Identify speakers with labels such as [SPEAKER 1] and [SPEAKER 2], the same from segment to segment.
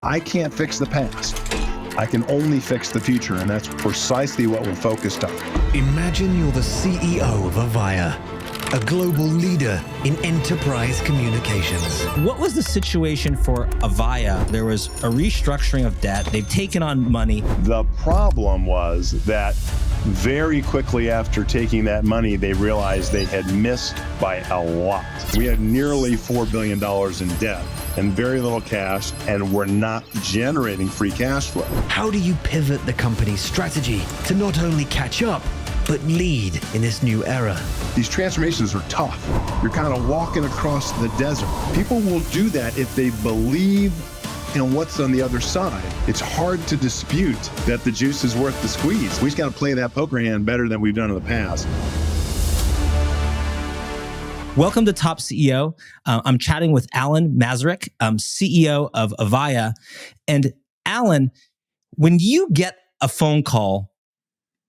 [SPEAKER 1] I can't fix the past. I can only fix the future, and that's precisely what we're focused on.
[SPEAKER 2] Imagine you're the CEO of Avaya, a global leader in enterprise communications.
[SPEAKER 3] What was the situation for Avaya? There was a restructuring of debt. They've taken on money.
[SPEAKER 1] The problem was that very quickly after taking that money, they realized they had missed by a lot. We had nearly $4 billion in debt and very little cash, and we're not generating free cash flow.
[SPEAKER 2] How do you pivot the company's strategy to not only catch up, but lead in this new era?
[SPEAKER 1] These transformations are tough. You're kind of walking across the desert. People will do that if they believe in what's on the other side. It's hard to dispute that the juice is worth the squeeze. We just got to play that poker hand better than we've done in the past.
[SPEAKER 3] Welcome to Top CEO. I'm chatting with Alan Masarek, CEO of Avaya. And Alan, when you get a phone call,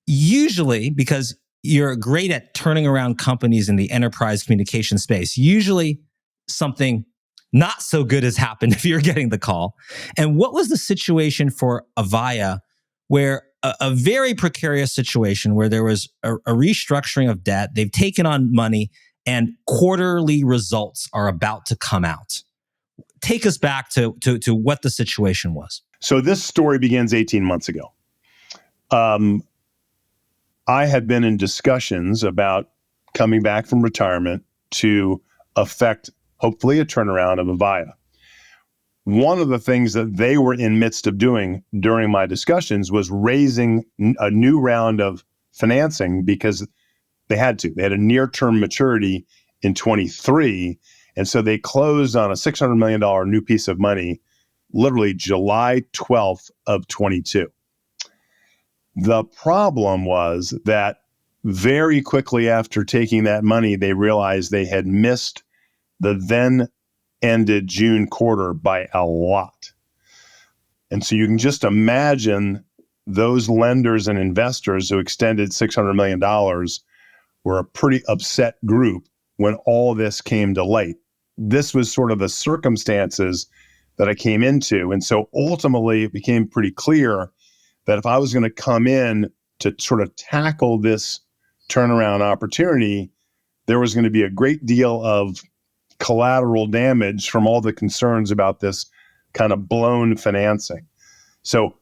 [SPEAKER 3] usually, because you're great at turning around companies in the enterprise communication space, usually something not so good has happened if you're getting the call. And what was the situation for Avaya, where a very precarious situation where there was a restructuring of debt, they've taken on money, and quarterly results are about to come out? Take us back to what the situation was.
[SPEAKER 1] So this story begins 18 months ago. I had been in discussions about coming back from retirement to affect, hopefully, a turnaround of Avaya. One of the things that they were in midst of doing during my discussions was raising a new round of financing because they had to. They had a near-term maturity in 23, and so they closed on a $600 million new piece of money, literally July 12th of 22. The problem was that very quickly after taking that money, they realized they had missed the then ended June quarter by a lot. And so you can just imagine those lenders and investors who extended $600 million were a pretty upset group when all this came to light. This was sort of the circumstances that I came into. And so ultimately it became pretty clear that if I was going to come in to sort of tackle this turnaround opportunity, there was going to be a great deal of collateral damage from all the concerns about this kind of blown financing. So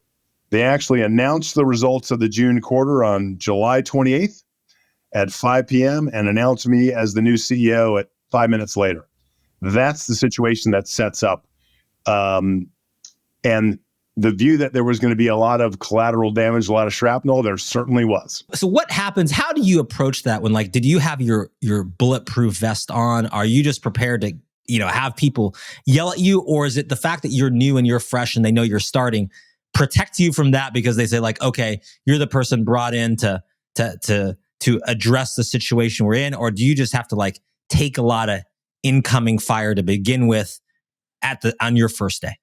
[SPEAKER 1] they actually announced the results of the June quarter on July 28th at 5 p.m. and announced me as the new CEO at 5 minutes later. That's the situation that sets up. And the view that there was going to be a lot of collateral damage, a lot of shrapnel, there certainly was.
[SPEAKER 3] So what happens? How do you approach that when, did you have your bulletproof vest on? Are you just prepared to, have people yell at you? Or is it the fact that you're new and you're fresh and they know you're starting protect you from that because they say okay, you're the person brought in to address the situation we're in? Or do you just have to take a lot of incoming fire to begin with on your first day?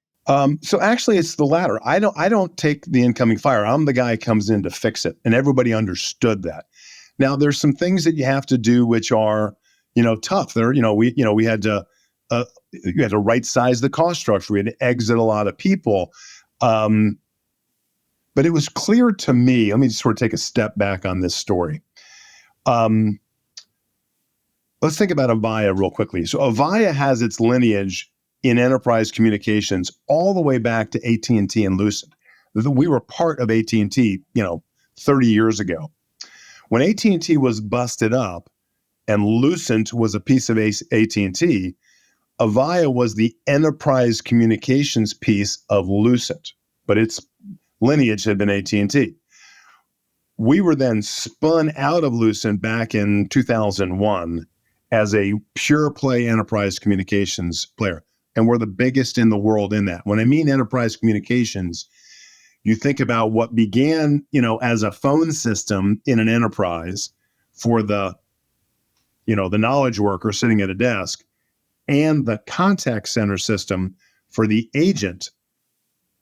[SPEAKER 1] So actually it's the latter. I don't take the incoming fire. I'm the guy who comes in to fix it. And everybody understood that. Now there's some things that you have to do, which are, tough. We had to, you had to right size the cost structure. We had to exit a lot of people. But it was clear to me, let me just sort of take a step back on this story. Let's think about Avaya real quickly. So Avaya has its lineage in enterprise communications all the way back to AT&T and Lucent. We were part of AT&T, 30 years ago. When AT&T was busted up and Lucent was a piece of AT&T, Avaya was the enterprise communications piece of Lucent, but its lineage had been AT&T. We were then spun out of Lucent back in 2001 as a pure play enterprise communications player. And we're the biggest in the world in that. When I mean enterprise communications, you think about what began, as a phone system in an enterprise for the knowledge worker sitting at a desk, and the contact center system for the agent.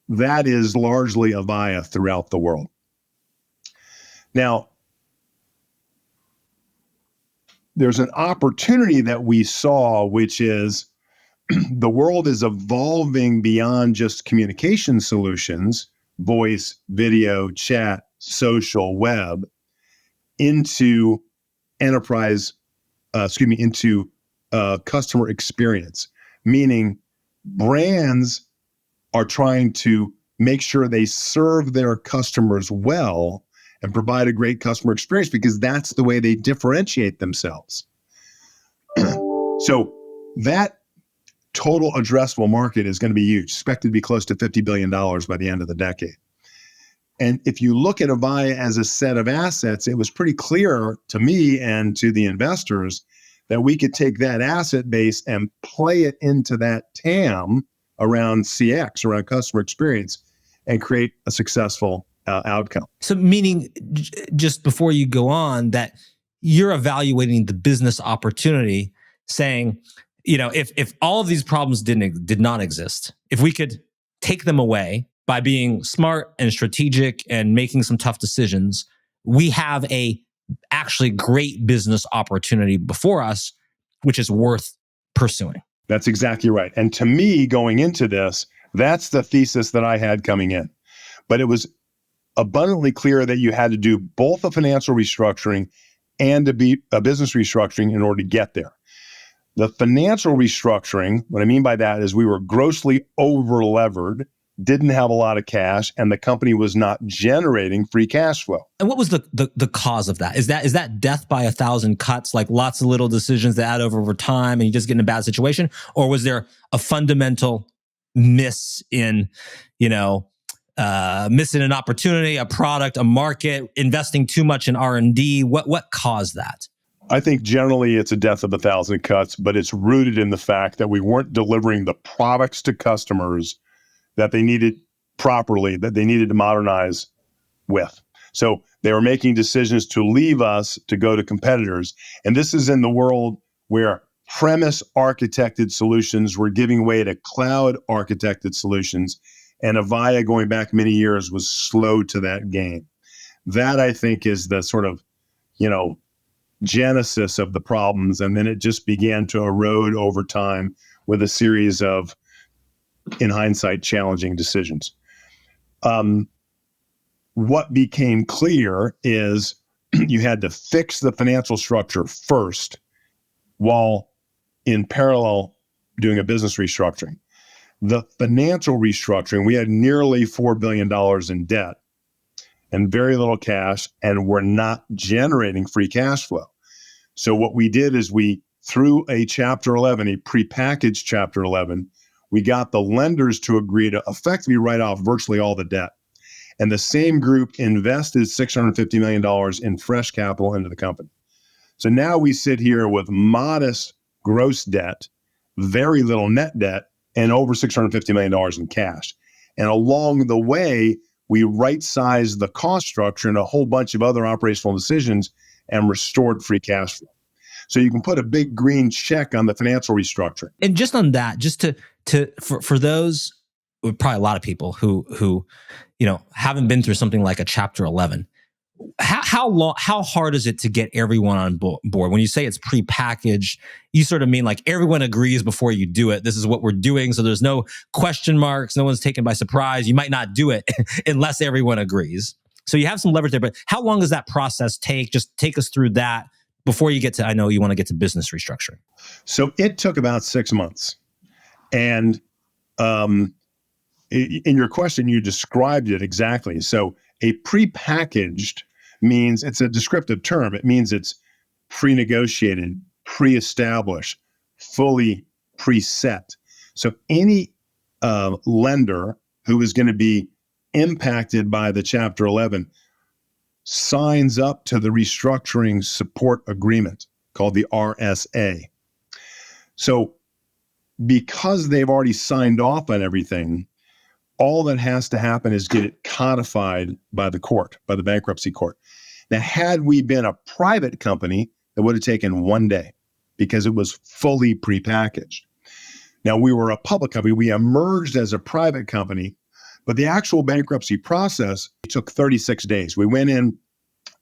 [SPEAKER 1] That is largely Avaya throughout the world. Now, there's an opportunity that we saw, which is the world is evolving beyond just communication solutions, voice, video, chat, social, web, into enterprise, into customer experience, meaning brands are trying to make sure they serve their customers well and provide a great customer experience because that's the way they differentiate themselves. So that total addressable market is going to be huge, expected to be close to $50 billion by the end of the decade. And if you look at Avaya as a set of assets, it was pretty clear to me and to the investors that we could take that asset base and play it into that TAM around CX, around customer experience, and create a successful outcome.
[SPEAKER 3] So meaning, just before you go on, that you're evaluating the business opportunity, saying, if all of these problems did not exist, if we could take them away by being smart and strategic and making some tough decisions, we have a actually great business opportunity before us, which is worth pursuing.
[SPEAKER 1] That's exactly right. And to me, going into this, that's the thesis that I had coming in. But it was abundantly clear that you had to do both a financial restructuring and a business restructuring in order to get there. The financial restructuring, what I mean by that is we were grossly over-levered, didn't have a lot of cash, and the company was not generating free cash flow.
[SPEAKER 3] And what was the cause of that? Is that death by 1,000 cuts, like lots of little decisions that add over time and you just get in a bad situation? Or was there a fundamental miss in, missing an opportunity, a product, a market, investing too much in R&D? What caused that?
[SPEAKER 1] I think generally it's a death of 1,000 cuts, but it's rooted in the fact that we weren't delivering the products to customers that they needed properly, that they needed to modernize with. So they were making decisions to leave us to go to competitors. And this is in the world where premise architected solutions were giving way to cloud architected solutions. And Avaya, going back many years, was slow to that game. That, I think, is the sort of, genesis of the problems. And then it just began to erode over time with a series of, in hindsight, challenging decisions. What became clear is you had to fix the financial structure first while in parallel doing a business restructuring. The financial restructuring, we had nearly $4 billion in debt and very little cash, and we're not generating free cash flow. So what we did is through a Chapter 11, a prepackaged Chapter 11, we got the lenders to agree to effectively write off virtually all the debt. And the same group invested $650 million in fresh capital into the company. So now we sit here with modest gross debt, very little net debt, and over $650 million in cash. And along the way, we right-sized the cost structure and a whole bunch of other operational decisions and restored free cash flow. So you can put a big green check on the financial restructuring.
[SPEAKER 3] And just on that, just for those, probably a lot of people who haven't been through something like a Chapter 11, how hard is it to get everyone on board? When you say it's prepackaged, you sort of mean like everyone agrees before you do it. This is what we're doing, so there's no question marks. No one's taken by surprise. You might not do it unless everyone agrees. So you have some leverage there, but how long does that process take? Just take us through that before you get to, I know you want to get to business restructuring.
[SPEAKER 1] So it took about 6 months. And in your question, you described it exactly. So a prepackaged means it's a descriptive term. It means it's pre-negotiated, pre-established, fully preset. So any lender who is going to be impacted by the Chapter 11 signs up to the restructuring support agreement called the RSA. So because they've already signed off on everything, all that has to happen is get it codified by the court, by the bankruptcy court. Now, had we been a private company, it would have taken 1 day because it was fully prepackaged. Now, we were a public company. We emerged as a private company, but the actual bankruptcy process took 36 days. We went in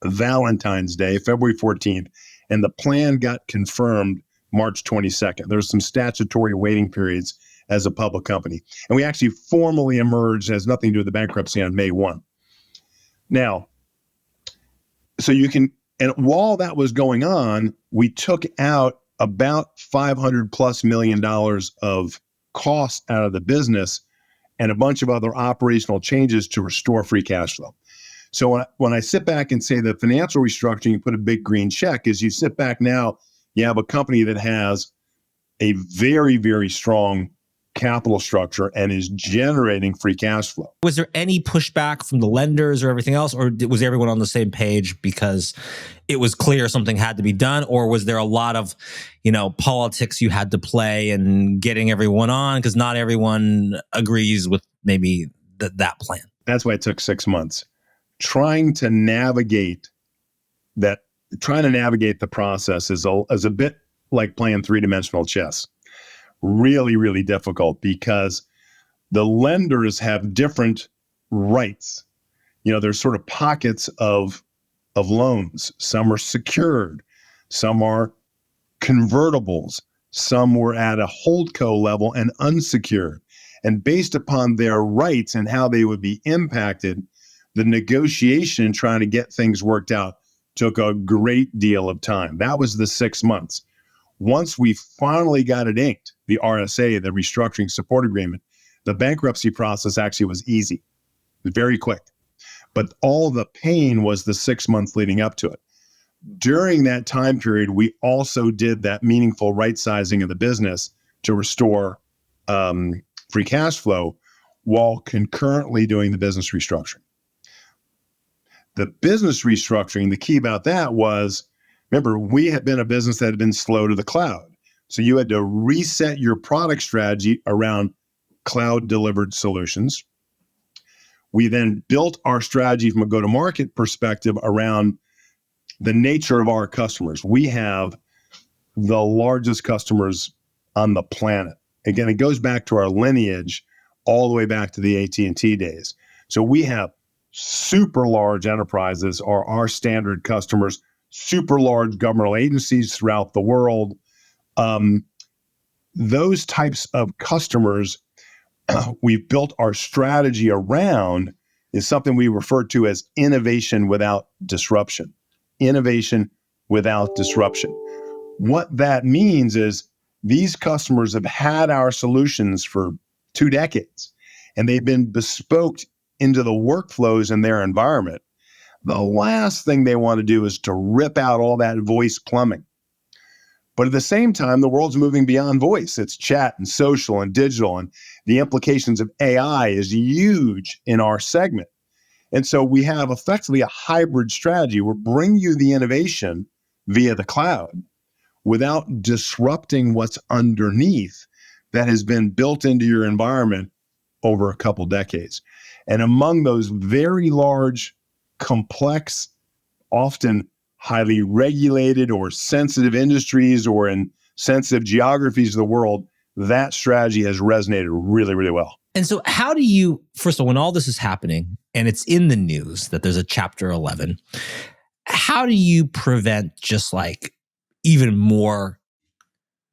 [SPEAKER 1] Valentine's Day, February 14th, and the plan got confirmed March 22nd. There's some statutory waiting periods as a public company. And we actually formally emerged, has nothing to do with the bankruptcy, on May 1. Now, so you can, and while that was going on, we took out about $500+ million of costs out of the business and a bunch of other operational changes to restore free cash flow. So when I sit back and say the financial restructuring, you put a big green check, is you sit back now, you have a company that has a very, very strong capital structure and is generating free cash flow.
[SPEAKER 3] Was there any pushback from the lenders or everything else, or was everyone on the same page because it was clear something had to be done? Or was there a lot of, politics you had to play and getting everyone on because not everyone agrees with maybe that plan?
[SPEAKER 1] That's why it took 6 months. Trying to navigate the process is a bit like playing three-dimensional chess. Really, really difficult because the lenders have different rights. There's sort of pockets of loans. Some are secured, some are convertibles, some were at a holdco level and unsecured. And based upon their rights and how they would be impacted, the negotiation trying to get things worked out took a great deal of time. That was the 6 months. Once we finally got it inked, the RSA, the restructuring support agreement, the bankruptcy process actually was easy. It was very quick. But all the pain was the 6 months leading up to it. During that time period, we also did that meaningful right sizing of the business to restore free cash flow while concurrently doing the business restructuring. The business restructuring, the key about that was, remember, we had been a business that had been slow to the cloud. So you had to reset your product strategy around cloud-delivered solutions. We then built our strategy from a go-to-market perspective around the nature of our customers. We have the largest customers on the planet. Again, it goes back to our lineage all the way back to the AT&T days. So we have super large enterprises are our standard customers, super large governmental agencies throughout the world. Those types of customers we've built our strategy around is something we refer to as innovation without disruption. Innovation without disruption. What that means is these customers have had our solutions for 2 decades, and they've been bespoke into the workflows in their environment. The last thing they want to do is to rip out all that voice plumbing. But at the same time, the world's moving beyond voice. It's chat and social and digital, and the implications of AI is huge in our segment. And so we have effectively a hybrid strategy. We're bringing you the innovation via the cloud without disrupting what's underneath that has been built into your environment over a couple decades. And among those very large, complex, often highly regulated or sensitive industries or in sensitive geographies of the world, that strategy has resonated really, really well.
[SPEAKER 3] And so how do you, first of all, when all this is happening and it's in the news that there's a Chapter 11, how do you prevent just like even more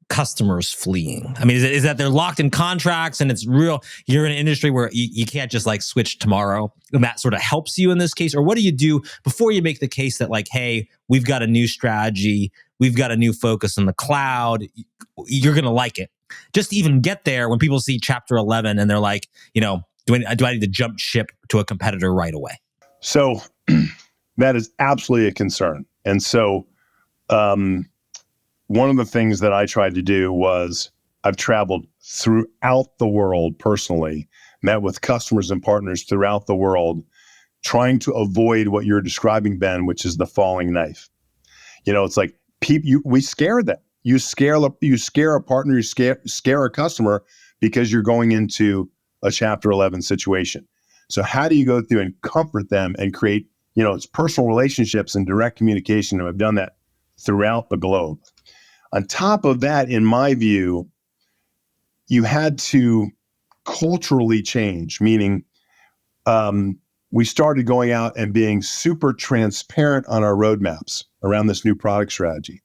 [SPEAKER 3] customers fleeing? I mean, is that they're locked in contracts and it's real, you're in an industry where you can't just like switch tomorrow and that sort of helps you in this case? Or what do you do before you make the case that like, hey, we've got a new strategy, we've got a new focus on the cloud, you're going to like it? Just to even get there when people see Chapter 11 and they're like, do I need to jump ship to a competitor right away?
[SPEAKER 1] So that is absolutely a concern. And so one of the things that I tried to do was I've traveled throughout the world personally, met with customers and partners throughout the world, trying to avoid what you're describing, Ben, which is the falling knife. It's like we scare them. You scare a partner, you scare a customer because you're going into a Chapter 11 situation. So how do you go through and comfort them and create, it's personal relationships and direct communication, and I've done that throughout the globe. On top of that, in my view, you had to culturally change, meaning we started going out and being super transparent on our roadmaps around this new product strategy.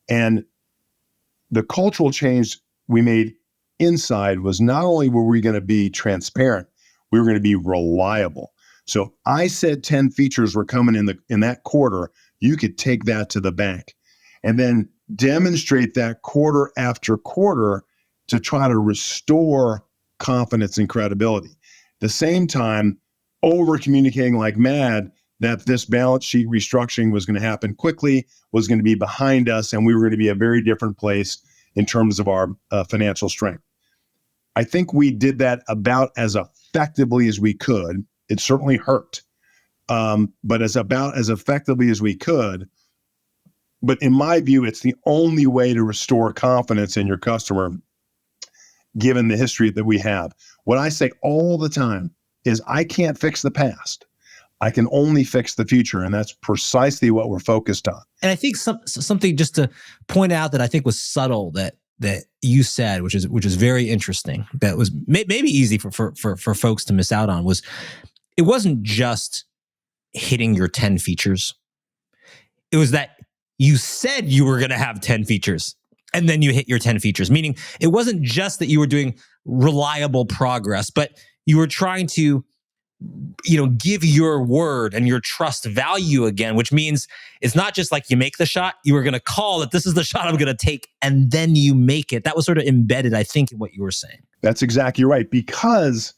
[SPEAKER 1] And the cultural change we made inside was not only were we going to be transparent, we were going to be reliable. So I said 10 features were coming in that quarter. You could take that to the bank and then demonstrate that quarter after quarter to try to restore confidence and credibility. At the same time, over communicating like mad that this balance sheet restructuring was going to happen quickly, was going to be behind us, and we were going to be a very different place in terms of our financial strength. I think we did that about as effectively as we could. It certainly hurt, but about as effectively as we could. But in my view, it's the only way to restore confidence in your customer, given the history that we have. What I say all the time is I can't fix the past. I can only fix the future, and that's precisely what we're focused on.
[SPEAKER 3] And I think something just to point out that I think was subtle that you said, which is very interesting, that was maybe easy for folks to miss out on, was it wasn't just hitting your 10 features. It was that you said you were going to have 10 features, and then you hit your 10 features. Meaning, it wasn't just that you were doing reliable progress, but you were trying to give your word and your trust value again, which means it's not just like you make the shot, you were going to call that this is the shot I'm going to take, and then you make it. That was sort of embedded, I think, in what you were saying.
[SPEAKER 1] That's exactly right, because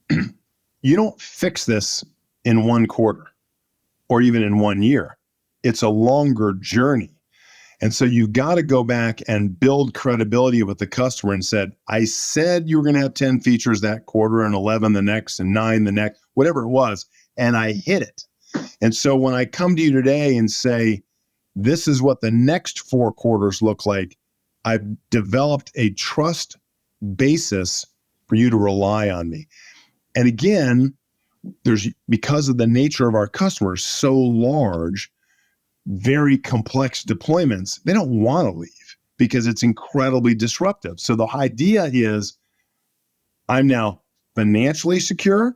[SPEAKER 1] you don't fix this in one quarter or even in 1 year. It's a longer journey. And so you got to go back and build credibility with the customer and said, I said you were going to have 10 features that quarter and 11 the next and 9 the next, whatever it was, and I hit it. And so when I come to you today and say, this is what the next 4 quarters look like, I've developed a trust basis for you to rely on me. And again, because of the nature of our customers so large, very complex deployments, they don't want to leave because it's incredibly disruptive. So the idea is I'm now financially secure.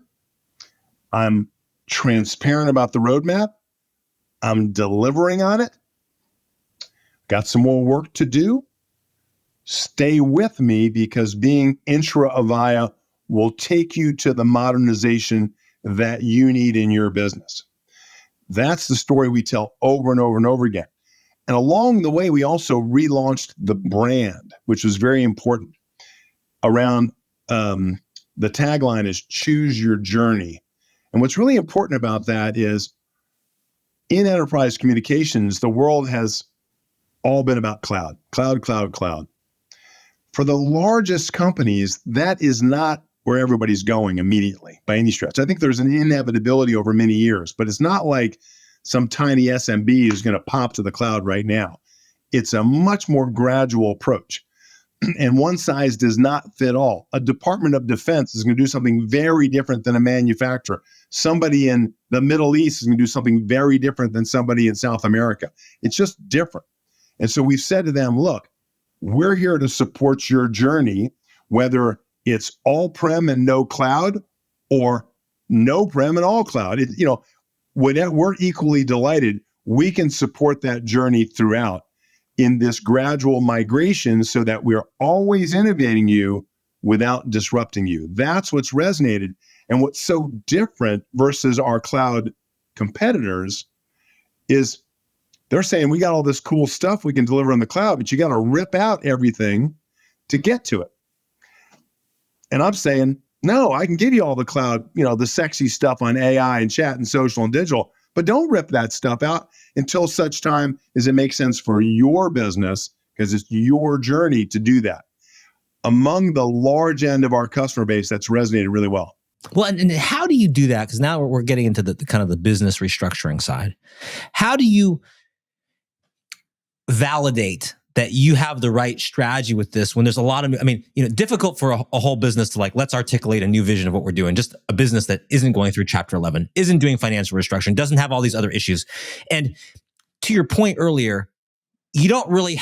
[SPEAKER 1] I'm transparent about the roadmap. I'm delivering on it. Got some more work to do. Stay with me, because being intra-Avaya will take you to the modernization that you need in your business. That's the story we tell over and over and over again. And along the way, we also relaunched the brand, which was very important. Around the tagline is choose your journey. And what's really important about that is in enterprise communications, the world has all been about cloud. For the largest companies, that is not where everybody's going immediately by any stretch. I think there's an inevitability over many years, but it's not like some tiny SMB is going to pop to the cloud right now. It's a much more gradual approach. And one size does not fit all. A Department of Defense is going to do something very different than a manufacturer. Somebody in the Middle East is going to do something very different than somebody in South America. It's just different. And so we've said to them, look, we're here to support your journey, whether it's all prem and no cloud or no prem and all cloud. We're equally delighted. We can support that journey throughout in this gradual migration so that we're always innovating you without disrupting you. That's what's resonated. And what's so different versus our cloud competitors is they're saying, we got all this cool stuff we can deliver on the cloud, but you got to rip out everything to get to it. And I'm saying, no, I can give you all the cloud, the sexy stuff on AI and chat and social and digital, but don't rip that stuff out until such time as it makes sense for your business, because it's your journey to do that. Among the large end of our customer base, that's resonated really well.
[SPEAKER 3] Well, and how do you do that? Because now we're getting into the kind of the business restructuring side. How do you validate that you have the right strategy with this when there's a lot of, difficult for a whole business to let's articulate a new vision of what we're doing. Just a business that isn't going through Chapter 11, isn't doing financial restructuring, doesn't have all these other issues. And to your point earlier, you don't really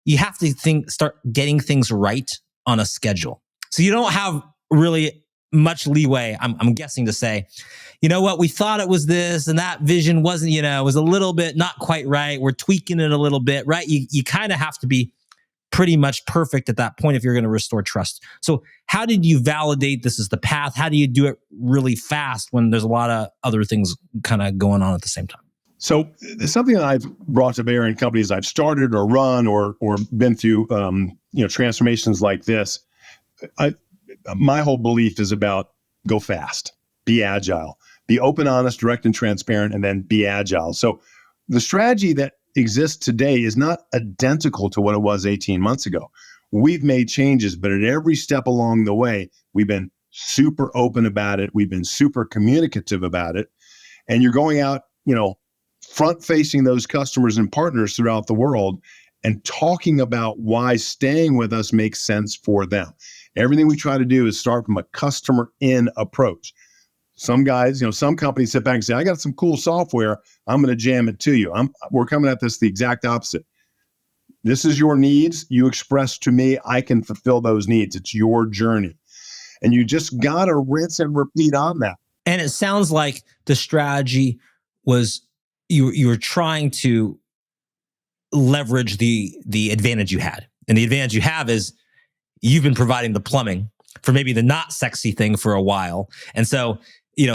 [SPEAKER 3] you have to start getting things right on a schedule. So you don't have really much leeway, I'm guessing, to say, you know what, we thought it was this and that vision wasn't, it was a little bit not quite right. We're tweaking it a little bit, right? You kind of have to be pretty much perfect at that point if you're going to restore trust. So how did you validate this is the path? How do you do it really fast when there's a lot of other things kind of going on at the same time?
[SPEAKER 1] So it's something that I've brought to bear in companies I've started or run or been through transformations like this. My whole belief is about go fast, be agile, be open, honest, direct, and transparent, and then be agile. So the strategy that exists today is not identical to what it was 18 months ago. We've made changes, but at every step along the way, we've been super open about it. We've been super communicative about it. And you're going out, front facing those customers and partners throughout the world and talking about why staying with us makes sense for them. Everything we try to do is start from a customer in approach. Some guys, some companies sit back and say, I got some cool software. I'm going to jam it to you. We're coming at this the exact opposite. This is your needs. You express to me, I can fulfill those needs. It's your journey. And you just got to rinse and repeat on that.
[SPEAKER 3] And it sounds like the strategy was you were trying to leverage the advantage you had. And the advantage you have is you've been providing the plumbing for maybe the not sexy thing for a while. And so,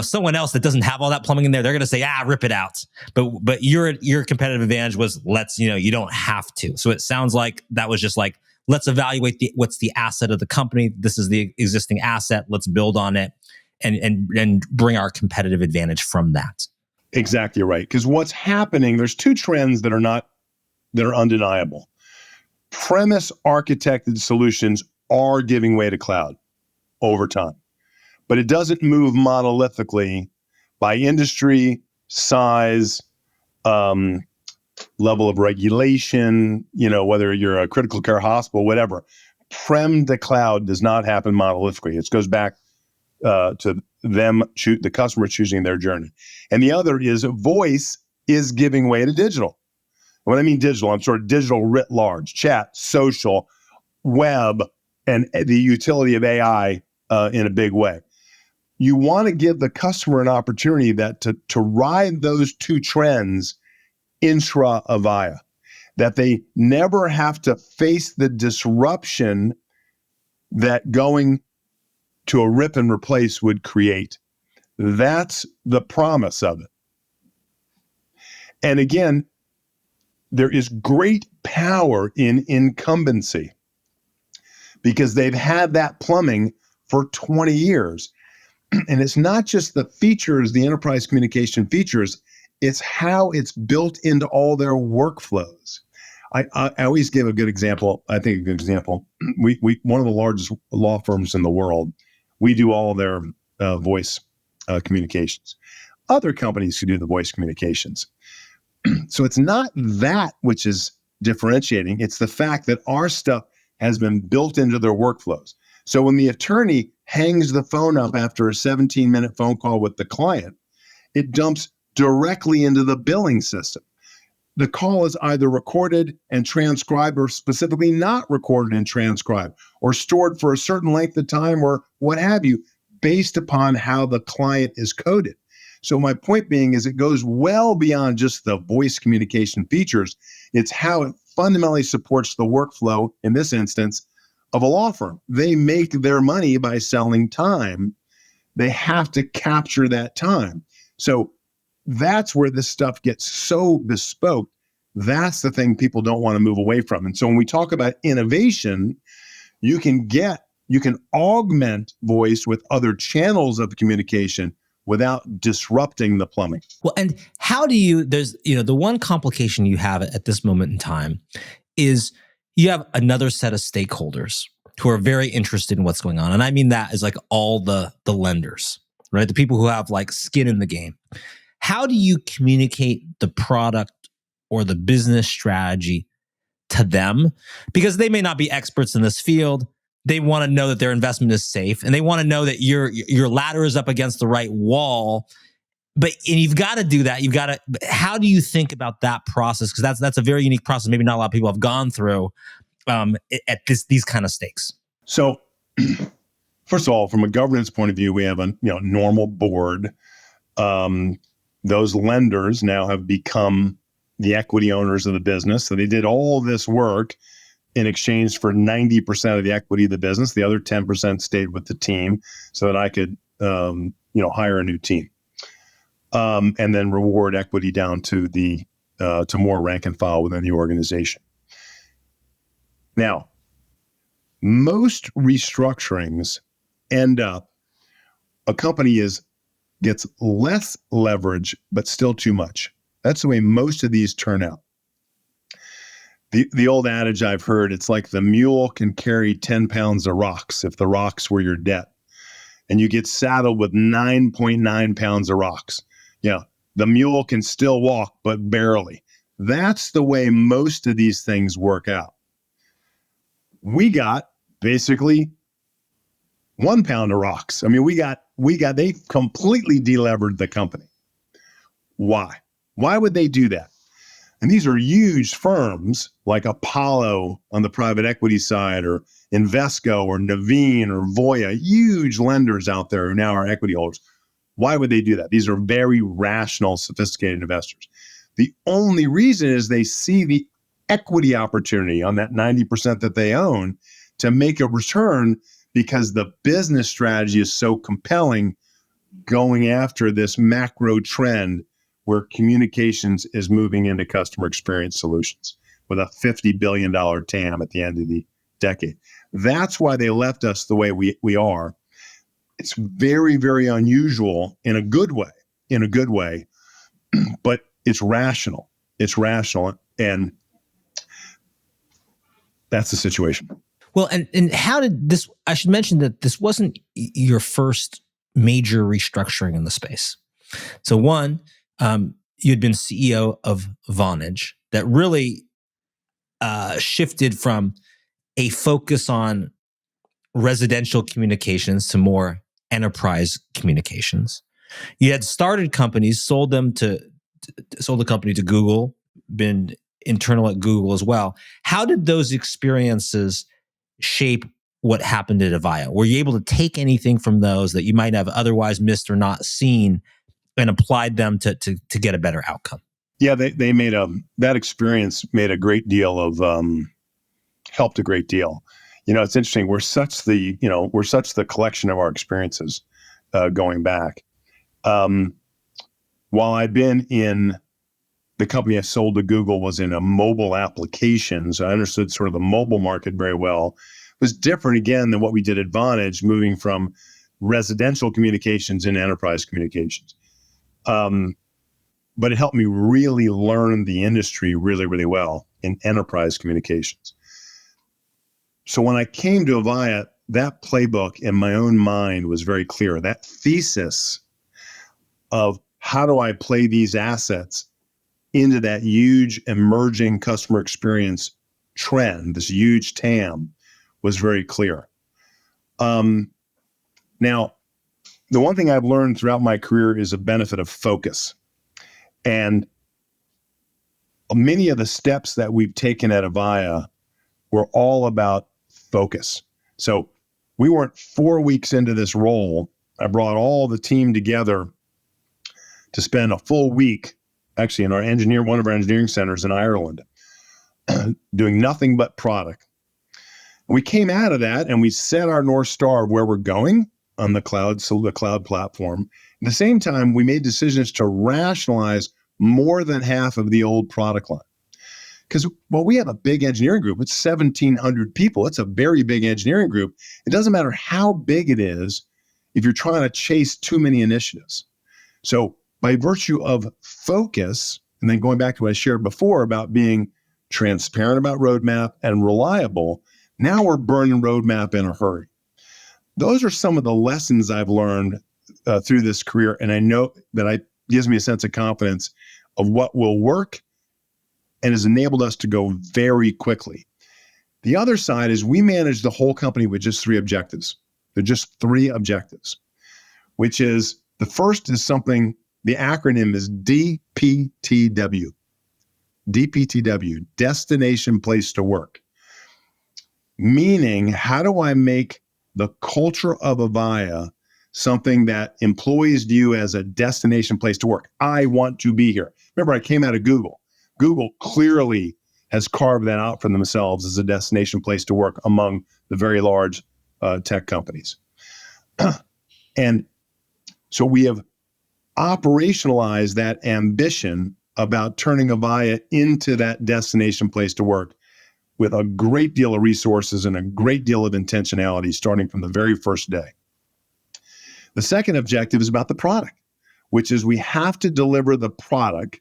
[SPEAKER 3] someone else that doesn't have all that plumbing in there, they're going to say, rip it out. But your competitive advantage was you don't have to. So it sounds like that was just like, let's evaluate what's the asset of the company. This is the existing asset. Let's build on it and bring our competitive advantage from that.
[SPEAKER 1] Exactly right. Because what's happening, there's two trends that are undeniable. Premise architected solutions are giving way to cloud over time, but it doesn't move monolithically by industry, size, level of regulation, whether you're a critical care hospital, whatever. Prem to cloud does not happen monolithically. It goes back to the customer choosing their journey. And the other is voice is giving way to digital. When I mean digital, I'm sort of digital writ large, chat, social, web, and the utility of AI in a big way. You want to give the customer an opportunity to ride those two trends intra Avaya, that they never have to face the disruption that going to a rip and replace would create. That's the promise of it. And again, there is great power in incumbency because they've had that plumbing for 20 years. And it's not just the features, the enterprise communication features, it's how it's built into all their workflows. I always give a good example. I think a good example. We one of the largest law firms in the world, we do all their voice communications. Other companies who do the voice communications. So it's not that which is differentiating. It's the fact that our stuff has been built into their workflows. So when the attorney hangs the phone up after a 17-minute phone call with the client, it dumps directly into the billing system. The call is either recorded and transcribed or specifically not recorded and transcribed or stored for a certain length of time or what have you, based upon how the client is coded. So my point being is it goes well beyond just the voice communication features. It's how it fundamentally supports the workflow, in this instance, of a law firm. They make their money by selling time. They have to capture that time. So that's where this stuff gets so bespoke. That's the thing people don't want to move away from. And so when we talk about innovation, you can augment voice with other channels of communication without disrupting the plumbing.
[SPEAKER 3] Well, and how do there's, the one complication you have at this moment in time is you have another set of stakeholders who are very interested in what's going on. And I mean that as like all the lenders, right? The people who have like skin in the game. How do you communicate the product or the business strategy to them? Because they may not be experts in this field. They want to know that their investment is safe, and they want to know that your ladder is up against the right wall. And you've got to do that. How do you think about that process? Because that's a very unique process. Maybe not a lot of people have gone through at these kind of stakes.
[SPEAKER 1] So, first of all, from a governance point of view, we have a normal board. Those lenders now have become the equity owners of the business. So they did all this work in exchange for 90% of the equity of the business. The other 10% stayed with the team so that I could, hire a new team. And then reward equity down to to more rank and file within the organization. Now, most restructurings end up, a company gets less leverage, but still too much. That's the way most of these turn out. The old adage I've heard, it's like the mule can carry 10 pounds of rocks if the rocks were your debt. And you get saddled with 9.9 pounds of rocks. Yeah, the mule can still walk, but barely. That's the way most of these things work out. We got basically 1 pound of rocks. I mean, they completely delevered the company. Why? Why would they do that? And these are huge firms like Apollo on the private equity side, or Invesco or Naveen or Voya, huge lenders out there who now are equity holders. Why would they do that? These are very rational, sophisticated investors. The only reason is they see the equity opportunity on that 90% that they own to make a return, because the business strategy is so compelling, going after this macro trend where communications is moving into customer experience solutions with a $50 billion TAM at the end of the decade. That's why they left us the way we are. It's very, very unusual in a good way, but it's rational. And that's the situation.
[SPEAKER 3] Well, and how did this, I should mention that this wasn't your first major restructuring in the space. So one, you had been CEO of Vonage, that really shifted from a focus on residential communications to more enterprise communications. You had started companies, sold the company to Google, been internal at Google as well. How did those experiences shape what happened at Avaya? Were you able to take anything from those that you might have otherwise missed or not seen and applied them to get a better outcome?
[SPEAKER 1] Yeah, they made that experience made a great deal of helped a great deal. It's interesting. We're such the collection of our experiences going back. While I've been in the company I sold to Google was in a mobile application, so I understood sort of the mobile market very well. It was different again than what we did at Vonage, moving from residential communications into enterprise communications. But it helped me really learn the industry really, really well in enterprise communications. So when I came to Avaya, that playbook in my own mind was very clear. That thesis of how do I play these assets into that huge emerging customer experience trend, this huge TAM, was very clear. Now, the one thing I've learned throughout my career is a benefit of focus. And many of the steps that we've taken at Avaya were all about focus. So we weren't 4 weeks into this role. I brought all the team together to spend a full week, actually in one of our engineering centers in Ireland, doing nothing but product. We came out of that and we set our North Star of where we're going on the cloud, so the cloud platform. At the same time, we made decisions to rationalize more than half of the old product line. Because while we have a big engineering group, it's 1,700 people. It's a very big engineering group. It doesn't matter how big it is if you're trying to chase too many initiatives. So by virtue of focus, and then going back to what I shared before about being transparent about roadmap and reliable, now we're burning roadmap in a hurry. Those are some of the lessons I've learned through this career, and I know that it gives me a sense of confidence of what will work and has enabled us to go very quickly. The other side is we manage the whole company with just 3 objectives. They're just 3 objectives, which is the first is something, the acronym is DPTW. DPTW, Destination Place to Work. Meaning, how do I make the culture of Avaya something that employees view as a destination place to work? I want to be here. Remember, I came out of Google. Google clearly has carved that out for themselves as a destination place to work among the very large tech companies. And so we have operationalized that ambition about turning Avaya into that destination place to work with a great deal of resources and a great deal of intentionality starting from the very first day. The second objective is about the product, which is we have to deliver the product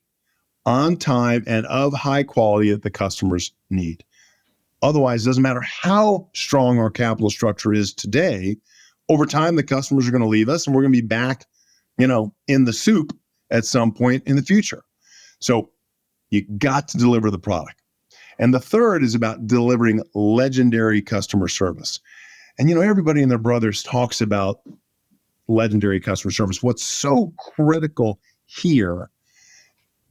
[SPEAKER 1] on time and of high quality that the customers need. Otherwise, it doesn't matter how strong our capital structure is today, over time, the customers are going to leave us and we're going to be back, in the soup at some point in the future. So you got to deliver the product. And the third is about delivering legendary customer service. And, everybody and their brothers talks about legendary customer service. What's so critical here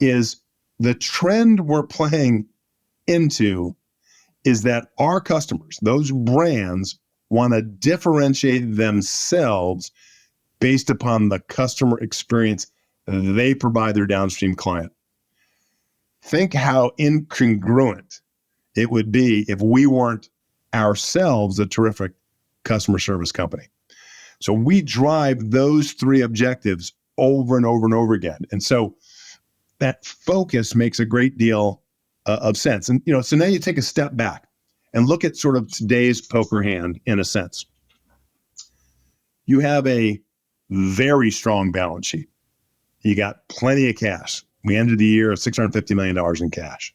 [SPEAKER 1] is the trend we're playing into is that our customers, those brands, want to differentiate themselves based upon the customer experience they provide their downstream client. Think how incongruent it would be if we weren't ourselves a terrific customer service company. So we drive those three objectives over and over and over again. And so that focus makes a great deal of sense. And, so now you take a step back and look at sort of today's poker hand in a sense. You have a very strong balance sheet. You got plenty of cash. We ended the year at $650 million in cash.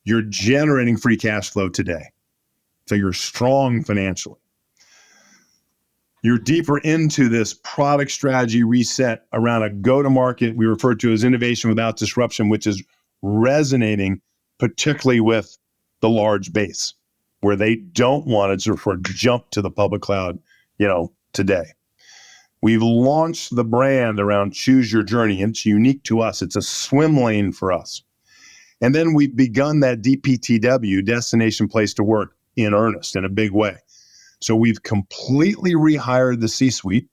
[SPEAKER 1] You're generating free cash flow today. So you're strong financially. You're deeper into this product strategy reset around a go-to-market we refer to as innovation without disruption, which is resonating particularly with the large base, where they don't want to sort of jump to the public cloud, today. We've launched the brand around Choose Your Journey. It's unique to us. It's a swim lane for us. And then we've begun that DPTW, destination place to work, in earnest, in a big way. So we've completely rehired the C-suite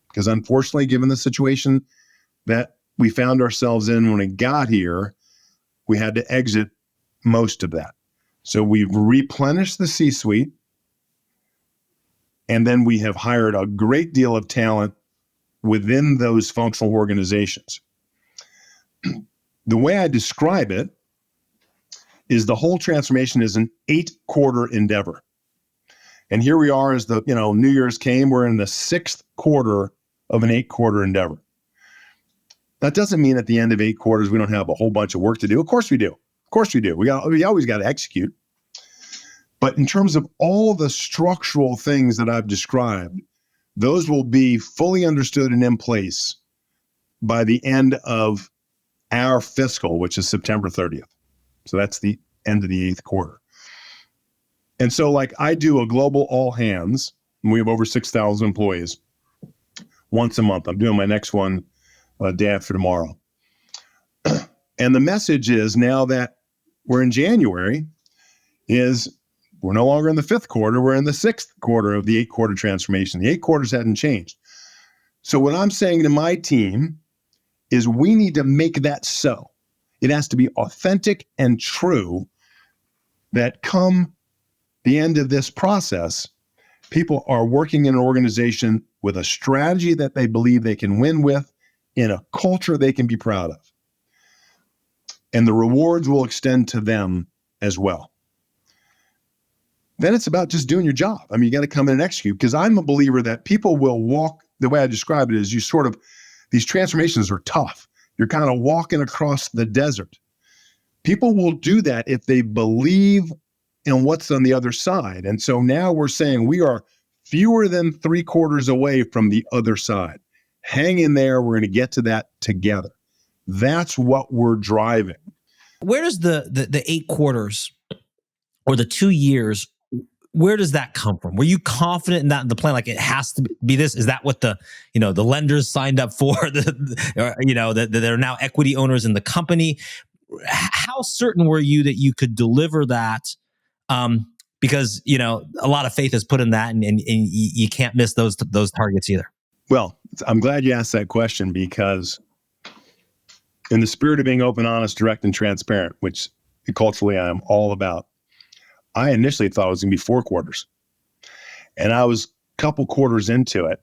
[SPEAKER 1] because unfortunately, given the situation that we found ourselves in when we got here, we had to exit most of that. So we've replenished the C-suite, and then we have hired a great deal of talent within those functional organizations. The way I describe it is the whole transformation is an 8-quarter endeavor. And here we are as the, New Year's came, we're in the 6th quarter of an 8-quarter endeavor. That doesn't mean at the end of 8 quarters, we don't have a whole bunch of work to do. Of course we do. Of course we do. We always got to execute. But in terms of all the structural things that I've described, those will be fully understood and in place by the end of our fiscal, which is September 30th. So that's the end of the 8th quarter. And so I do a global all hands, and we have over 6,000 employees once a month. I'm doing my next one day after tomorrow. And the message is, now that we're in January, is we're no longer in the 5th quarter, we're in the 6th quarter of the 8-quarter transformation. The 8 quarters hadn't changed. So what I'm saying to my team is we need to make that so. It has to be authentic and true that come the end of this process, people are working in an organization with a strategy that they believe they can win with, in a culture they can be proud of. And the rewards will extend to them as well. Then it's about just doing your job. You got to come in and execute, because I'm a believer that people will walk, the way I describe it is these transformations are tough. You're kind of walking across the desert. People will do that if they believe in what's on the other side. And so now we're saying we are fewer than 3 quarters away from the other side. Hang in there. We're going to get to that together. That's what we're driving.
[SPEAKER 3] Where does the 8 quarters or the 2 years, where does that come from? Were you confident in that in the plan? Like, it has to be this? Is that what the lenders signed up for? That they're now equity owners in the company. How certain were you that you could deliver that? Because a lot of faith is put in that, and you can't miss those targets either.
[SPEAKER 1] Well, I'm glad you asked that question, because in the spirit of being open, honest, direct, and transparent, which culturally I am all about. I initially thought it was going to be 4 quarters. And I was a couple quarters into it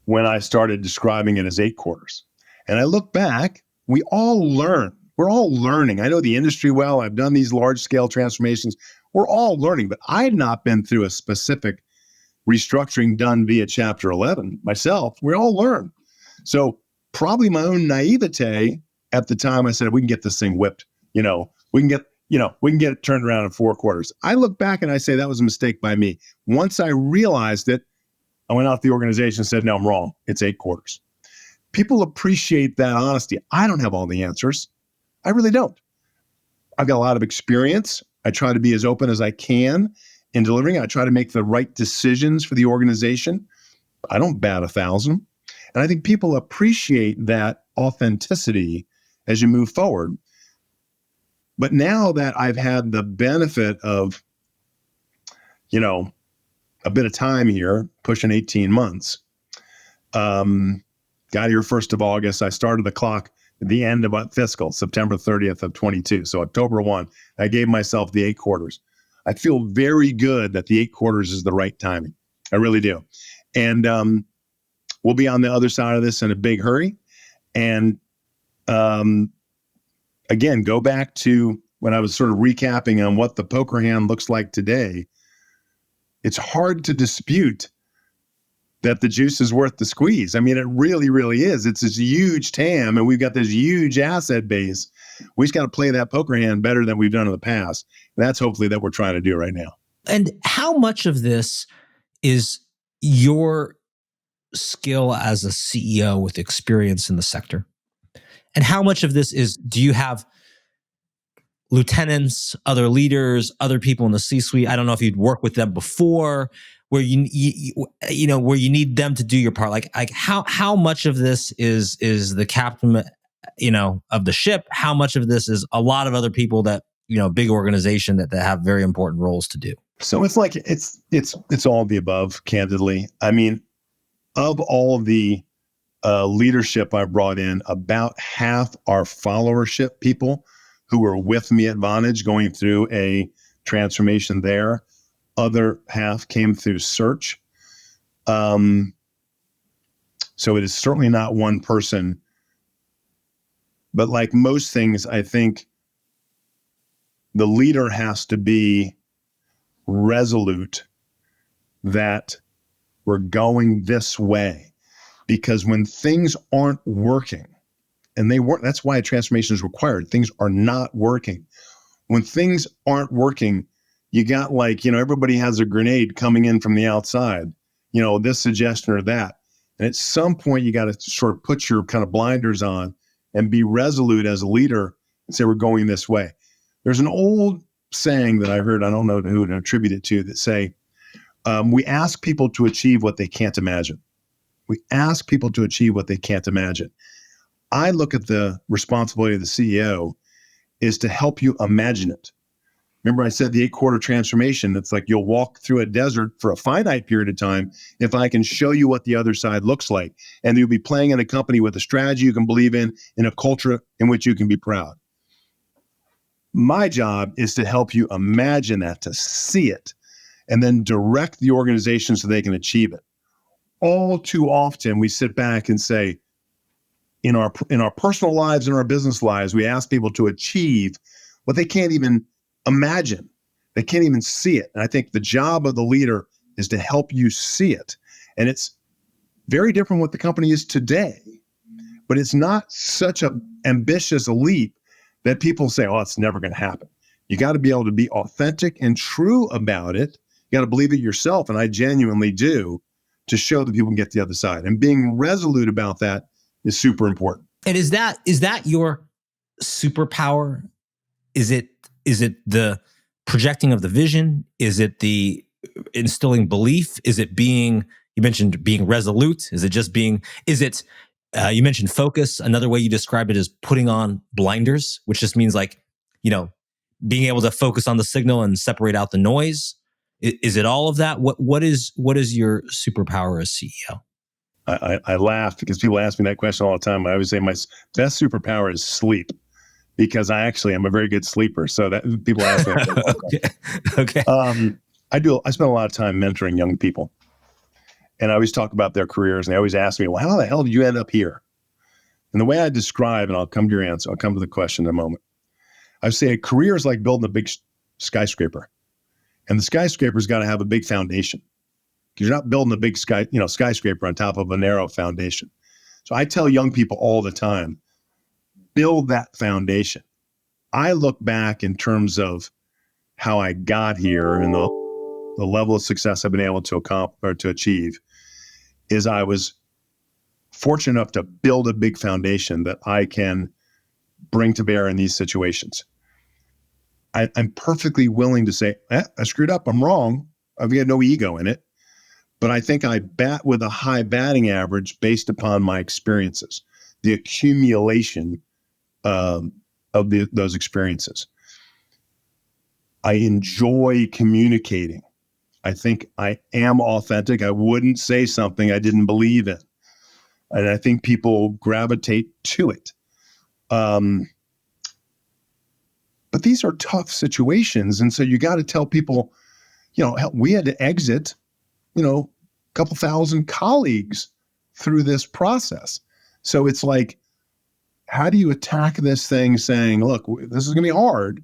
[SPEAKER 1] when I started describing it as 8 quarters. And I look back, we all learn. We're all learning. I know the industry well. I've done these large scale transformations. We're all learning, but I had not been through a specific restructuring done via Chapter 11 myself. We all learn. So probably my own naivete at the time, I said, we can get this thing whipped. We can get it turned around in 4 quarters. I look back and I say that was a mistake by me. Once I realized it, I went out to the organization and said, no, I'm wrong. It's 8 quarters. People appreciate that honesty. I don't have all the answers. I really don't. I've got a lot of experience. I try to be as open as I can in delivering. I try to make the right decisions for the organization. I don't bat 1,000. And I think people appreciate that authenticity as you move forward. But now that I've had the benefit of, a bit of time here, pushing 18 months, got here 1st of August. I started the clock at the end of fiscal, September 30th of 22. So October 1, I gave myself the 8 quarters. I feel very good that the 8 quarters is the right timing. I really do. And we'll be on the other side of this in a big hurry. And again, go back to when I was sort of recapping on what the poker hand looks like today. It's hard to dispute that the juice is worth the squeeze. I mean, it really, really is. It's this huge TAM, and we've got this huge asset base. We just got to play that poker hand better than we've done in the past. And that's hopefully that we're trying to do right now.
[SPEAKER 3] And how much of this is your skill as a CEO with experience in the sector? And how much of this is, do you have lieutenants, other leaders, other people in the C-suite? I don't know if you'd worked with them before, where where you need them to do your part. Like how much of this is the captain, of the ship? How much of this is a lot of other people that, big organization that have very important roles to do?
[SPEAKER 1] So it's like, it's all the above, candidly. I mean, of all the leadership I brought in, about half are followership people who were with me at Vonage going through a transformation there. Other half came through search. So it is certainly not one person. But like most things, I think the leader has to be resolute that we're going this way. Because when things aren't working, and they weren't, that's why a transformation is required. Things are not working. When things aren't working, you got everybody has a grenade coming in from the outside, this suggestion or that. And at some point, you got to sort of put your kind of blinders on and be resolute as a leader and say, we're going this way. There's an old saying that I heard, I don't know who to attribute it to, that say, we ask people to achieve what they can't imagine. We ask people to achieve what they can't imagine. I look at the responsibility of the CEO is to help you imagine it. Remember I said the 8-quarter transformation, it's like you'll walk through a desert for a finite period of time if I can show you what the other side looks like. And you'll be playing in a company with a strategy you can believe in a culture in which you can be proud. My job is to help you imagine that, to see it, and then direct the organization so they can achieve it. All too often, we sit back and say, in our personal lives, in our business lives, we ask people to achieve what they can't even imagine. They can't even see it. And I think the job of the leader is to help you see it. And it's very different what the company is today, but it's not such an ambitious leap that people say, oh, it's never going to happen. You got to be able to be authentic and true about it. You got to believe it yourself. And I genuinely do, to show that people can get to the other side. And being resolute about that is super important.
[SPEAKER 3] And is that your superpower? Is it the projecting of the vision? Is it the instilling belief? Is it you mentioned being resolute? Is it just you mentioned focus. Another way you describe it is putting on blinders, which just means being able to focus on the signal and separate out the noise. Is it all of that? What is your superpower as CEO?
[SPEAKER 1] I laugh because people ask me that question all the time. I always say my best superpower is sleep. because I actually am a very good sleeper. So that people ask me.
[SPEAKER 3] Okay.
[SPEAKER 1] I spend a lot of time mentoring young people, and I always talk about their careers, and they always ask me, well, how the hell did you end up here? And the way I describe, and I'll come to your answer, I'll come to the question in a moment. I say a career is like building a big skyscraper, and the skyscraper's got to have a big foundation, because you're not building a big skyscraper on top of a narrow foundation. So I tell young people all the time, build that foundation. I look back in terms of how I got here and the level of success I've been able to accomplish or to achieve is I was fortunate enough to build a big foundation that I can bring to bear in these situations. I'm perfectly willing to say, I screwed up, I'm wrong. I've got no ego in it. But I think I bat with a high batting average based upon my experiences, the accumulation of those experiences. I enjoy communicating. I think I am authentic. I wouldn't say something I didn't believe in. And I think people gravitate to it. But these are tough situations. And so you got to tell people, we had to exit, a couple thousand colleagues through this process. So it's like, how do you attack this thing saying, look, this is going to be hard.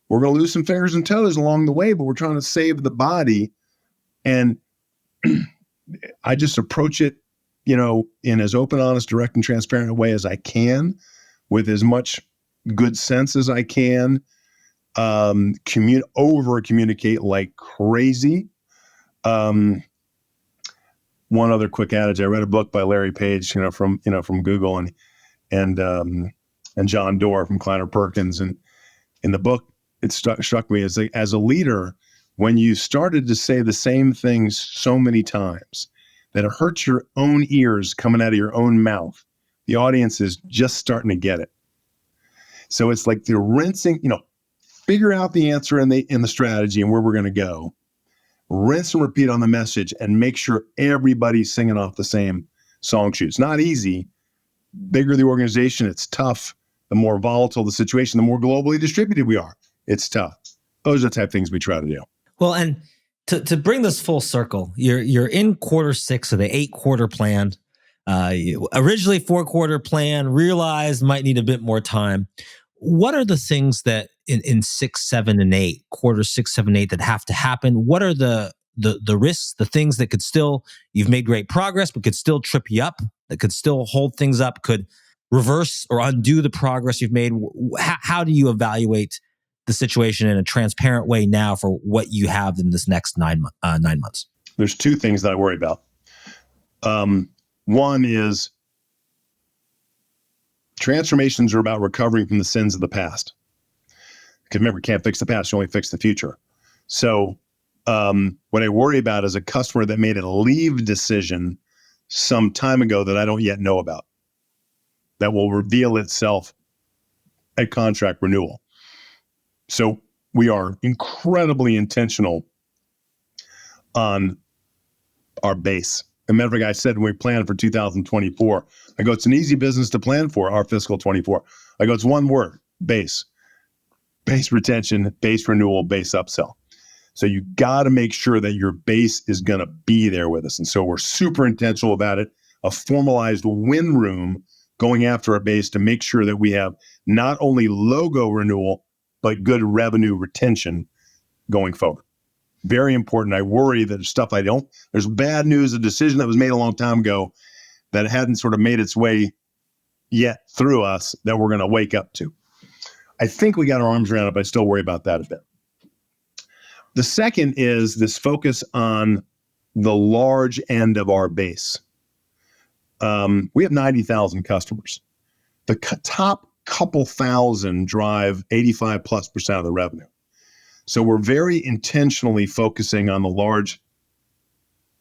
[SPEAKER 1] We're going to lose some fingers and toes along the way, but we're trying to save the body. And I just approach it, in as open, honest, direct, and transparent a way as I can, with as much good sense as I can, over communicate like crazy. One other quick adage. I read a book by Larry Page, from Google and John Doerr from Kleiner Perkins. And in the book, it struck me as a leader, when you started to say the same things so many times that it hurts your own ears coming out of your own mouth, the audience is just starting to get it. So it's like the rinsing, figure out the answer in the strategy and where we're going to go. Rinse and repeat on the message and make sure everybody's singing off the same song sheet. It's not easy. Bigger the organization, it's tough. The more volatile the situation, the more globally distributed we are. It's tough. Those are the type of things we try to do.
[SPEAKER 3] Well, and to bring this full circle, you're in quarter 6 of the 8-quarter plan. Originally 4-quarter plan, realized might need a bit more time. What are the things that in 6, 7, and 8, quarter 6, 7, 8 that have to happen? What are the risks, the things that could still, you've made great progress, but could still trip you up, that could still hold things up, could reverse or undo the progress you've made? How do you evaluate the situation in a transparent way now for what you have in this next 9 months?
[SPEAKER 1] There's 2 things that I worry about. One is transformations are about recovering from the sins of the past. Because remember, you can't fix the past, you only fix the future. So what I worry about is a customer that made a leave decision some time ago that I don't yet know about, that will reveal itself at contract renewal. So we are incredibly intentional on our base. As a matter of fact, I said when we planned for 2024, I go, it's an easy business to plan for, our fiscal 24. I go, it's one word, base. Base retention, base renewal, base upsell. So you got to make sure that your base is going to be there with us. And so we're super intentional about it, a formalized win room going after our base to make sure that we have not only logo renewal, but good revenue retention going forward. Very important. I worry that there's bad news, a decision that was made a long time ago that hadn't sort of made its way yet through us that we're going to wake up to. I think we got our arms around it, but I still worry about that a bit. The second is this focus on the large end of our base. We have 90,000 customers. The top couple thousand drive 85+% of the revenue. So we're very intentionally focusing on the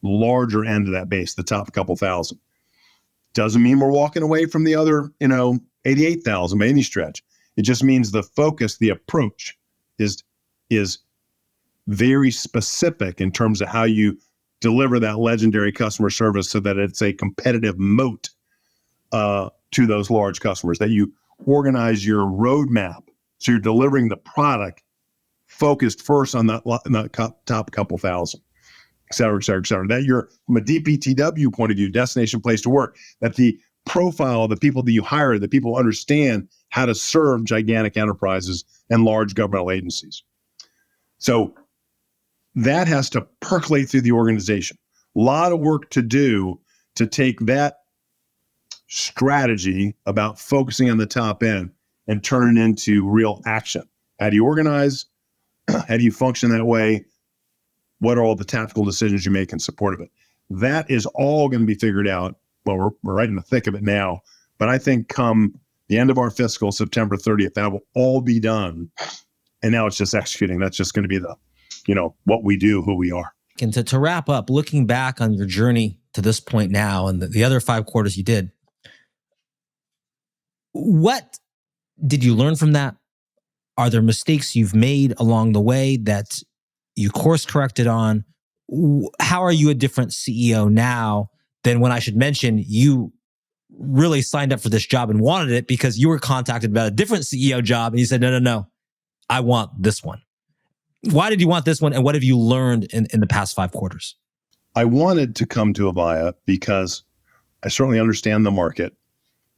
[SPEAKER 1] larger end of that base, the top couple thousand. Doesn't mean we're walking away from the other, 88,000 by any stretch. It just means the focus, the approach is very specific in terms of how you deliver that legendary customer service so that it's a competitive moat to those large customers, that you organize your roadmap so you're delivering the product focused first on that top couple thousand, et cetera, et cetera, et cetera. That you're, from a DPTW point of view, destination place to work, that the profile of the people that you hire, the people understand how to serve gigantic enterprises and large governmental agencies. So that has to percolate through the organization. A lot of work to do to take that strategy about focusing on the top end and turn it into real action. How do you organize? How do you function that way? What are all the tactical decisions you make in support of it? That is all going to be figured out. Well, we're right in the thick of it now, but I think come the end of our fiscal, September 30th, that will all be done. And now it's just executing. That's just going to be the, what we do, who we are.
[SPEAKER 3] And to wrap up, looking back on your journey to this point now and the other 5 quarters you did, what did you learn from that? Are there mistakes you've made along the way that you course corrected on? How are you a different CEO now than when, I should mention, you really signed up for this job and wanted it because you were contacted about a different CEO job and you said, no, I want this one. Why did you want this one? And what have you learned in the past 5 quarters?
[SPEAKER 1] I wanted to come to Avaya because I certainly understand the market.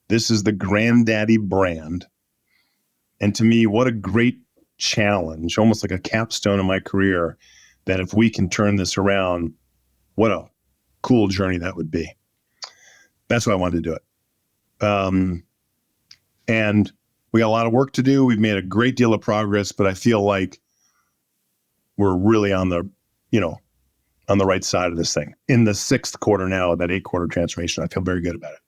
[SPEAKER 1] This is the granddaddy brand. And to me, what a great challenge, almost like a capstone in my career, that if we can turn this around, what a cool journey that would be. That's why I wanted to do it. And we got a lot of work to do. We've made a great deal of progress, but I feel like we're really on the right side of this thing. In the 6th quarter now of that 8-quarter transformation, I feel very good about it.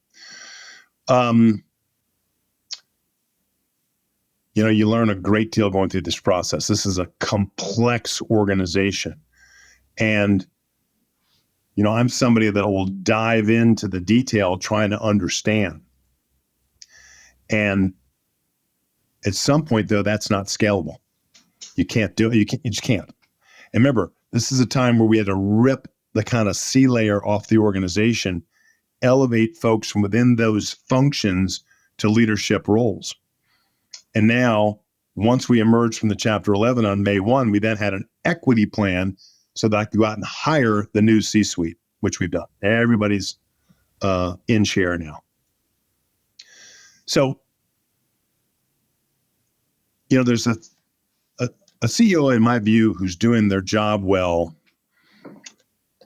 [SPEAKER 1] You learn a great deal going through this process. This is a complex organization. And, I'm somebody that will dive into the detail trying to understand. And at some point, though, that's not scalable. You can't do it. You just can't. And remember, this is a time where we had to rip the kind of C layer off the organization, elevate folks from within those functions to leadership roles. And now, once we emerged from the Chapter 11 on May 1, we then had an equity plan so that I could go out and hire the new C-suite, which we've done. Everybody's in share now. So, there's a CEO, in my view, who's doing their job well.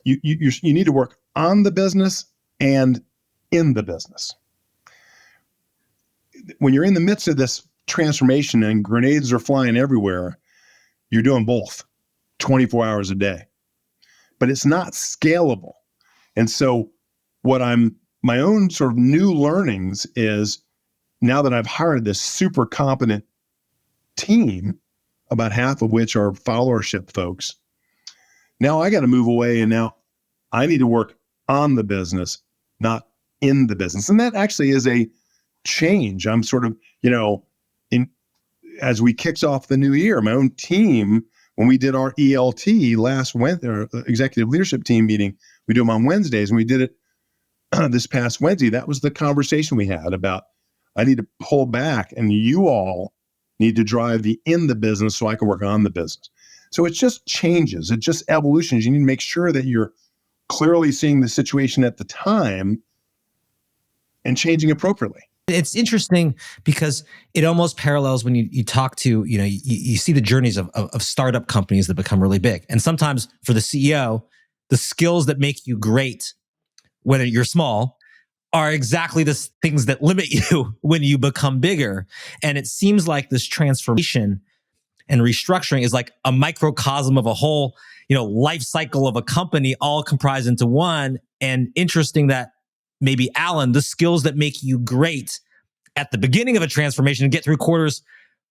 [SPEAKER 1] You need to work on the business and in the business. When you're in the midst of this transformation and grenades are flying everywhere, you're doing both 24 hours a day. But it's not scalable. And so my own sort of new learnings is, now that I've hired this super competent team, about half of which are followership folks, now I got to move away, and now I need to work on the business, not in the business. And that actually is a change. I'm sort of, as we kicks off the new year, my own team, when we did our ELT last Wednesday, our executive leadership team meeting, we do them on Wednesdays, and we did it this past Wednesday. That was the conversation we had about, I need to pull back, and you all need to drive the in the business so I can work on the business. So it just changes. It just evolutions. You need to make sure that you're clearly seeing the situation at the time and changing appropriately.
[SPEAKER 3] It's interesting because it almost parallels when you talk to, you see the journeys of startup companies that become really big. And sometimes for the CEO, the skills that make you great, whether you're small, are exactly the things that limit you when you become bigger. And it seems like this transformation and restructuring is like a microcosm of a whole, life cycle of a company all comprised into one. And interesting that maybe, Alan, the skills that make you great at the beginning of a transformation and get through quarters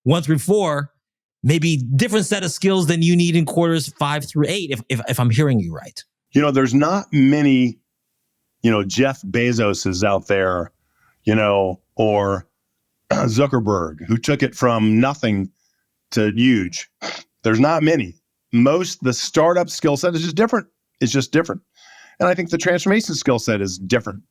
[SPEAKER 3] 1 through 4, maybe different set of skills than you need in quarters 5 through 8, if I'm hearing you right.
[SPEAKER 1] There's not many, Jeff Bezos is out there, or Zuckerberg, who took it from nothing to huge. There's not many. The startup skill set is just different. It's just different. And I think the transformation skill set is different.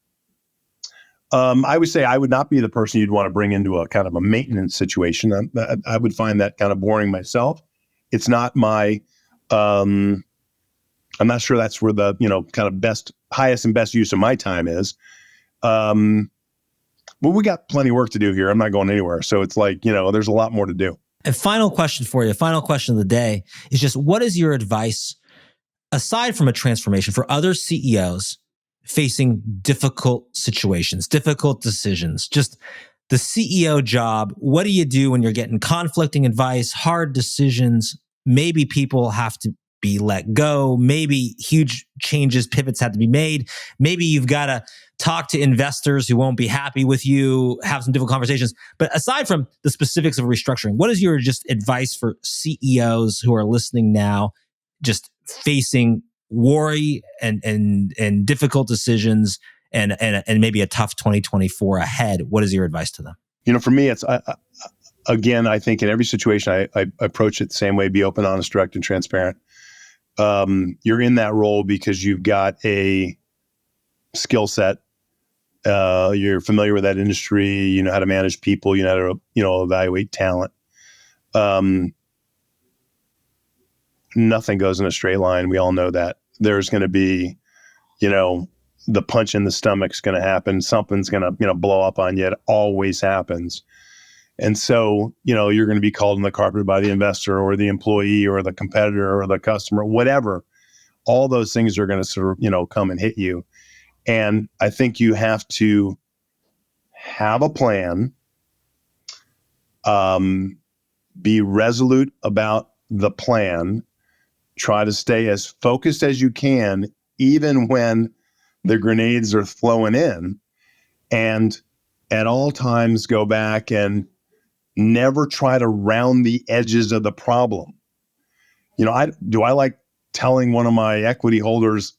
[SPEAKER 1] I would say I would not be the person you'd want to bring into a kind of a maintenance situation. I would find that kind of boring myself. It's not my, I'm not sure that's where the, kind of highest and best use of my time is. Well, we got plenty of work to do here. I'm not going anywhere. So it's like, there's a lot more to do.
[SPEAKER 3] And final question for you, final question of the day is just, what is your advice, aside from a transformation, for other CEOs facing difficult situations, difficult decisions, just the CEO job? What do you do when you're getting conflicting advice, hard decisions? Maybe people have to be let go. Maybe huge changes, pivots had to be made. Maybe you've got to talk to investors who won't be happy with you, have some difficult conversations. But aside from the specifics of restructuring, what is your just advice for CEOs who are listening now, just facing worry and difficult decisions and maybe a tough 2024 ahead? What is your advice to them?
[SPEAKER 1] For me, it's again, I think in every situation, I approach it the same way: be open, honest, direct, and transparent. You're in that role because you've got a skill set. You're familiar with that industry. You know how to manage people. You know how to, evaluate talent. Nothing goes in a straight line. We all know that. There's going to be, the punch in the stomach's going to happen. Something's going to, blow up on you. It always happens. And so, you're going to be called on the carpet by the investor or the employee or the competitor or the customer, whatever. All those things are going to sort of, come and hit you. And I think you have to have a plan, be resolute about the plan, try to stay as focused as you can, even when the grenades are flowing in, and at all times go back and never try to round the edges of the problem. I like telling one of my equity holders,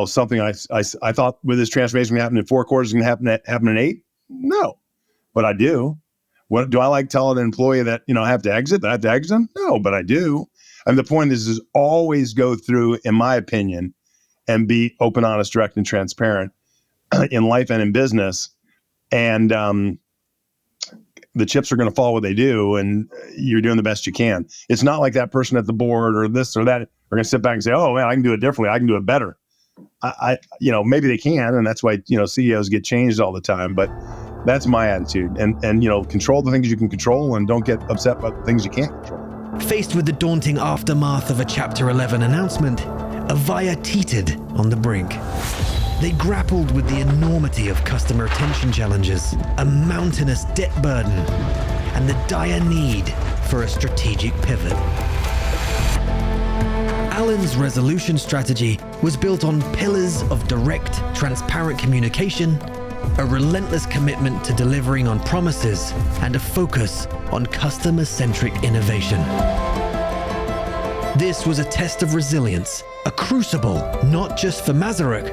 [SPEAKER 1] something I thought with this transformation going to happen in 4 quarters, going to happen in 8? No, but I do. What do I like telling an employee that, I have to exit? That I have to exit them? No, but I do. And the point is always go through, in my opinion, and be open, honest, direct, and transparent in life and in business. And the chips are going to fall where they do, and you're doing the best you can. It's not like that person at the board or this or that are going to sit back and say, "Oh man, I can do it differently. I can do it better." Maybe they can, and that's why CEOs get changed all the time. But that's my attitude, and control the things you can control, and don't get upset about the things you can't control.
[SPEAKER 2] Faced with the daunting aftermath of a Chapter 11 announcement, Avaya teetered on the brink. They grappled with the enormity of customer retention challenges, a mountainous debt burden, and the dire need for a strategic pivot. Alan's resolution strategy was built on pillars of direct, transparent communication, a relentless commitment to delivering on promises, and a focus on customer-centric innovation. This was a test of resilience, a crucible not just for Masarek,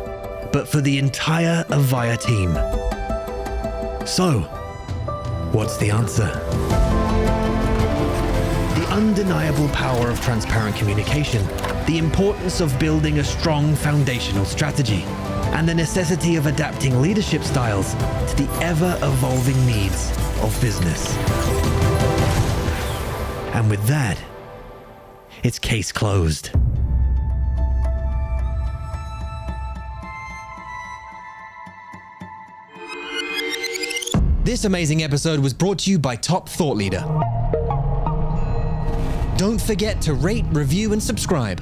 [SPEAKER 2] but for the entire Avaya team. So, what's the answer? The undeniable power of transparent communication, the importance of building a strong foundational strategy, and the necessity of adapting leadership styles to the ever-evolving needs of business. And with that, it's case closed.
[SPEAKER 4] This amazing episode was brought to you by Top Thought Leader. Don't forget to rate, review, and subscribe.